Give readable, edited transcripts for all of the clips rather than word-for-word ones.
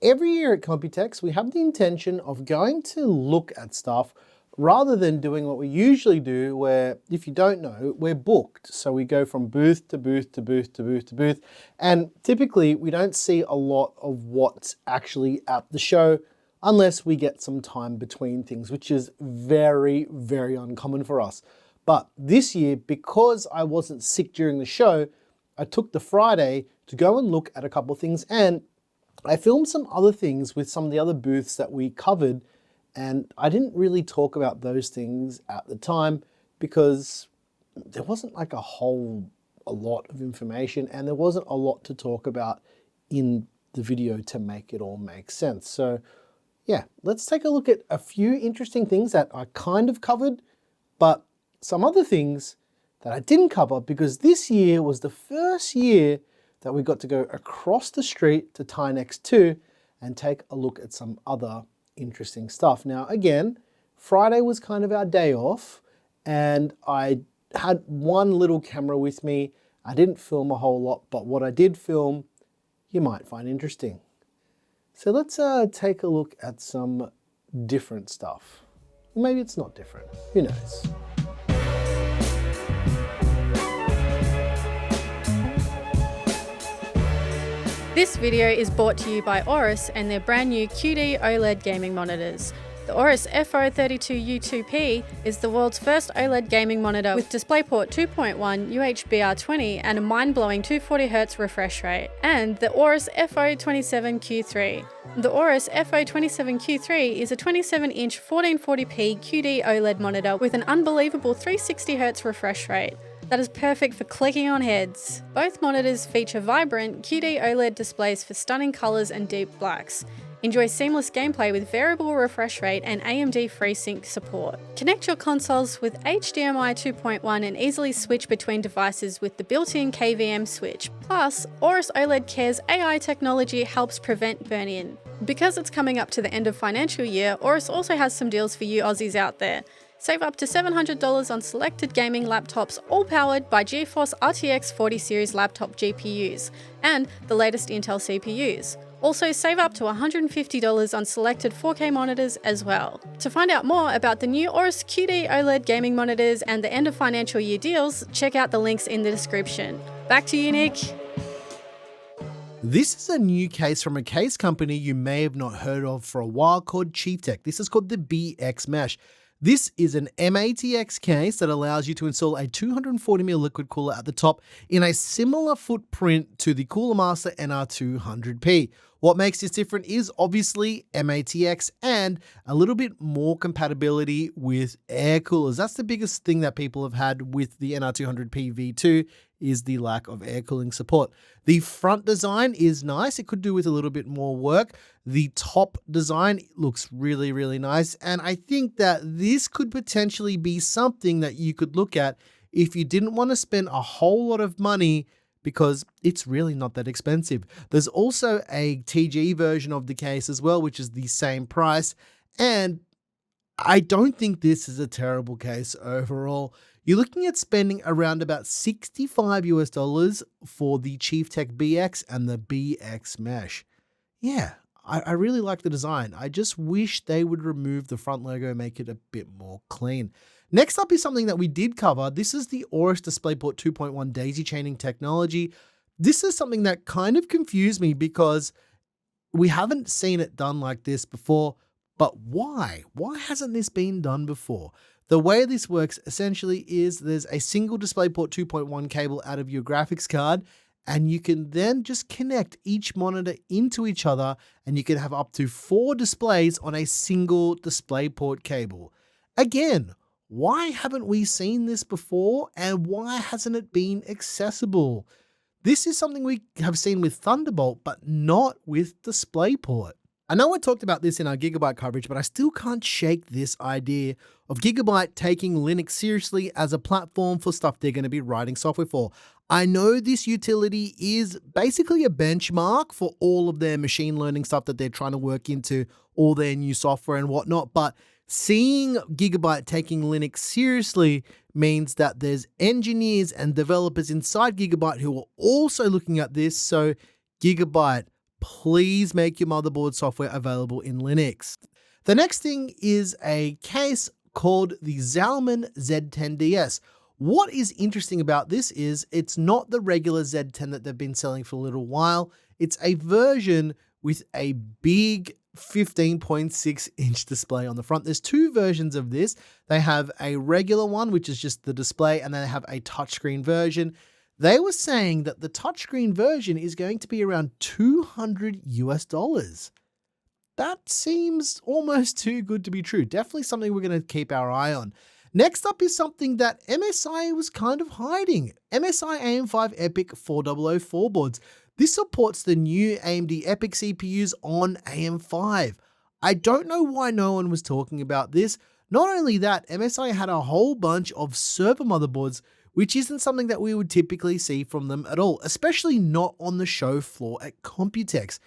Every year at Computex, we have the intention of going to look at stuff rather than doing what we usually do, where, if you don't know, we're booked. So we go from booth to booth to booth to booth to booth. And typically we don't see a lot of what's actually at the show unless we get some time between things, which is very, very uncommon for us. But this year, because I wasn't sick during the show, I took the Friday to go and look at a couple of things, and I filmed some other things with some of the other booths that we covered, and I didn't really talk about those things at the time because there wasn't like a lot of information, and there wasn't a lot to talk about in the video to make it all make sense. So yeah, let's take a look at a few interesting things that I kind of covered, but some other things that I didn't cover, because this year was the first year that we got to go across the street to Tinex 2 and take a look at some other interesting stuff. Now again, Friday was kind of our day off, and I had one little camera with me. I didn't film a whole lot, but what I did film, you might find interesting. So let's take a look at some different stuff. Maybe it's not different, who knows? This video is brought to you by Aorus and their brand new QD OLED gaming monitors. The Aorus FO32U2P is the world's first OLED gaming monitor with DisplayPort 2.1 UHBR20 and a mind-blowing 240Hz refresh rate. And the Aorus FO27Q3. The Aorus FO27Q3 is a 27-inch 1440p QD OLED monitor with an unbelievable 360Hz refresh rate that is perfect for clicking on heads. Both monitors feature vibrant QD OLED displays for stunning colors and deep blacks. Enjoy seamless gameplay with variable refresh rate and AMD FreeSync support. Connect your consoles with HDMI 2.1 and easily switch between devices with the built-in KVM switch. Plus, Aorus OLED Care's AI technology helps prevent burn-in. Because it's coming up to the end of financial year, Aorus also has some deals for you Aussies out there. Save up to $700 on selected gaming laptops, all powered by GeForce RTX 40 series laptop GPUs and the latest Intel CPUs. Also save up to $150 on selected 4K monitors as well. To find out more about the new Aorus QD OLED gaming monitors and the end of financial year deals, check out the links in the description. Back to you, Nick. This is a new case from a case company you may have not heard of for a while called Computex. This is called the BX Mesh. This is an MATX case that allows you to install a 240mm liquid cooler at the top in a similar footprint to the Cooler Master NR200P. What makes this different is obviously MATX and a little bit more compatibility with air coolers. That's the biggest thing that people have had with the NR200P V2 is the lack of air cooling support. The front design is nice. It could do with a little bit more work. The top design looks really, really nice. And I think that this could potentially be something that you could look at if you didn't want to spend a whole lot of money, because it's really not that expensive. There's also a TG version of the case as well, which is the same price. And I don't think this is a terrible case overall. You're looking at spending around about $65 for the Computex BX and the BX Mesh. Yeah, I really like the design. I just wish they would remove the front logo and make it a bit more clean. Next up is something that we did cover. This is the Aorus DisplayPort 2.1 daisy chaining technology. This is something that kind of confused me because we haven't seen it done like this before. But why? Why hasn't this been done before? The way this works essentially is there's a single DisplayPort 2.1 cable out of your graphics card, and you can then just connect each monitor into each other, and you can have up to 4 displays on a single DisplayPort cable. Again, why haven't we seen this before, and why hasn't it been accessible? This is something we have seen with Thunderbolt, but not with DisplayPort. I know I talked about this in our Gigabyte coverage, but I still can't shake this idea of Gigabyte taking Linux seriously as a platform for stuff they're going to be writing software for. I know this utility is basically a benchmark for all of their machine learning stuff that they're trying to work into all their new software and whatnot, but seeing Gigabyte taking Linux seriously means that there's engineers and developers inside Gigabyte who are also looking at this. So Gigabyte, please make your motherboard software available in Linux. The next thing is a case called the Zalman Z10DS. What is interesting about this is it's not the regular Z10 that they've been selling for a little while. It's a version with a big 15.6-inch display on the front. There's two versions of this. They have a regular one, which is just the display, and then they have a touchscreen version. They were saying that the touchscreen version is going to be around $200 US. That seems almost too good to be true. Definitely something we're going to keep our eye on. Next up is something that MSI was kind of hiding. MSI AM5 EPIC 4004 boards. This supports the new AMD EPIC CPUs on AM5. I don't know why no one was talking about this. Not only that, MSI had a whole bunch of server motherboards, which isn't something that we would typically see from them at all, especially not on the show floor at Computex.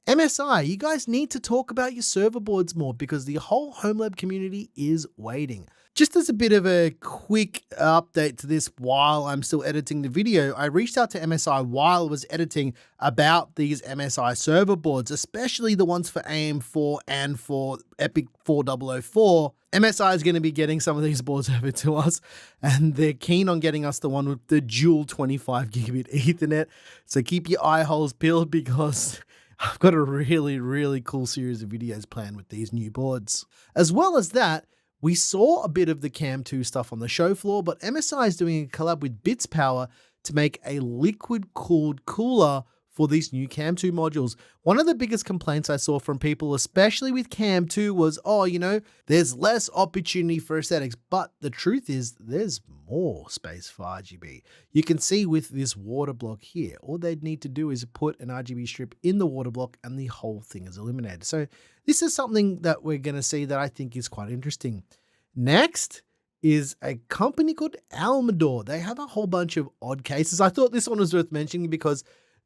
MSI, you guys need to talk about your server boards more because the whole home lab community is waiting. Just as a bit of a quick update to this while I'm still editing the video, I reached out to MSI while I was editing about these MSI server boards, especially the ones for AM4 and for EPIC 4004. MSI is going to be getting some of these boards over to us, and they're keen on getting us the one with the dual 25 gigabit Ethernet. So keep your eye holes peeled because I've got a really cool series of videos planned with these new boards. As well as that, we saw a bit of the Cam 2 stuff on the show floor, but MSI is doing a collab with Bits Power to make a liquid-cooled cooler for these new Cam 2 modules. One of the biggest complaints I saw from people, especially with Cam 2, was, oh, you know, there's less opportunity for aesthetics, but the truth is there's more space for RGB. You can see with this water block here, all they'd need to do is put an RGB strip in the water block and the whole thing is illuminated. So this is something that we're going to see that I think is quite interesting. Next is a company called Almador. They have a whole bunch of odd cases. I thought this one was worth mentioning because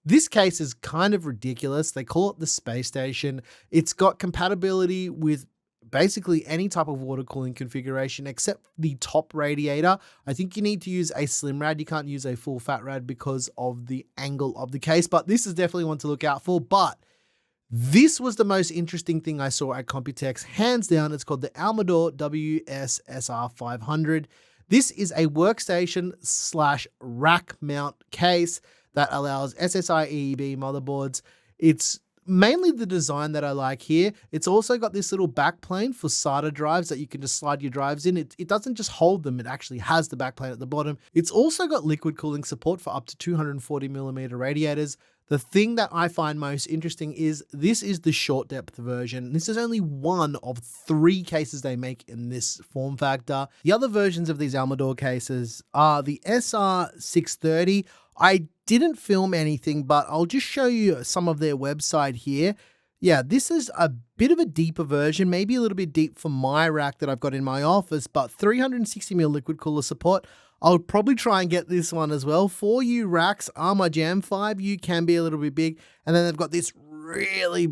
this case is kind of ridiculous. They call it the space station. It's got compatibility with basically any type of water cooling configuration except the top radiator. I think you need to use a slim rad. You can't use a full fat rad because of the angle of the case, but this is definitely one to look out for. But this was the most interesting thing I saw at Computex, hands down. It's called the Almador WSSR500. This is a workstation / rack mount case that allows SSI EEB motherboards. It's mainly the design that I like here. It's also got this little backplane for SATA drives that you can just slide your drives in. It doesn't just hold them, it actually has the backplane at the bottom. It's also got liquid cooling support for up to 240mm radiators. The thing that I find most interesting is this is the short depth version. This is only one of 3 cases they make in this form factor. The other versions of these Almador cases are the SR630. I didn't film anything, but I'll just show you some of their website here. Yeah, this is a bit of a deeper version, maybe a little bit deep for my rack that I've got in my office, but 360mm liquid cooler support. I'll probably try and get this one as well. 4U racks are my jam. 5U can be a little bit big. And then they've got this really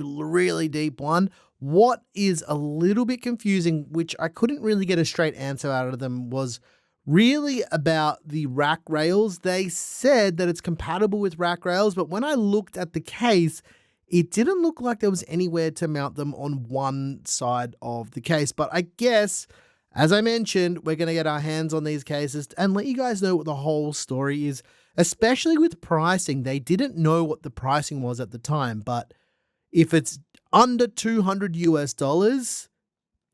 deep one. What is a little bit confusing, which I couldn't really get a straight answer out of them, was really about the rack rails. They said that it's compatible with rack rails, but when I looked at the case, it didn't look like there was anywhere to mount them on one side of the case. But I guess, as I mentioned, we're going to get our hands on these cases and let you guys know what the whole story is, especially with pricing. They didn't know what the pricing was at the time, but if it's under $200 US,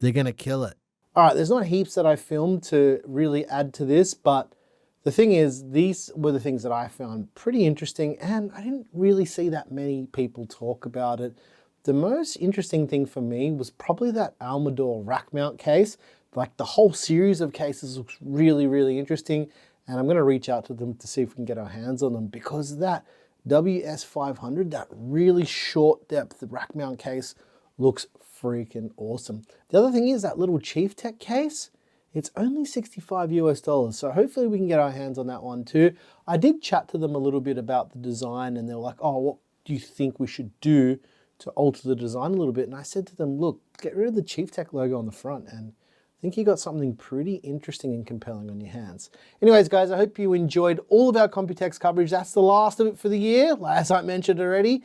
they're going to kill it. All right, there's not heaps that I filmed to really add to this, but the thing is, these were the things that I found pretty interesting, and I didn't really see that many people talk about it. The most interesting thing for me was probably that Almador rack mount case. Like, the whole series of cases looks really interesting, and I'm going to reach out to them to see if we can get our hands on them, because that WS500, that really short depth rack mount case, looks freaking awesome. The other thing is that little Chief Tech case, it's only $65 US, so hopefully we can get our hands on that one too. I did chat to them a little bit about the design, and they were like, oh, what do you think we should do to alter the design a little bit? And I said to them, look, get rid of the Chief Tech logo on the front, and I think you got something pretty interesting and compelling on your hands. Anyways, guys, I hope you enjoyed all of our Computex coverage. That's the last of it for the year, as I mentioned already.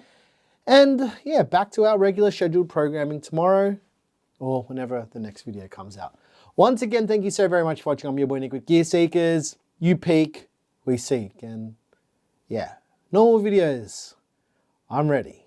And yeah, back to our regular scheduled programming tomorrow or whenever the next video comes out. Once again, thank you so very much for watching. I'm your boy Nick with Gear Seekers. You peek, we seek. And yeah, normal videos. I'm ready.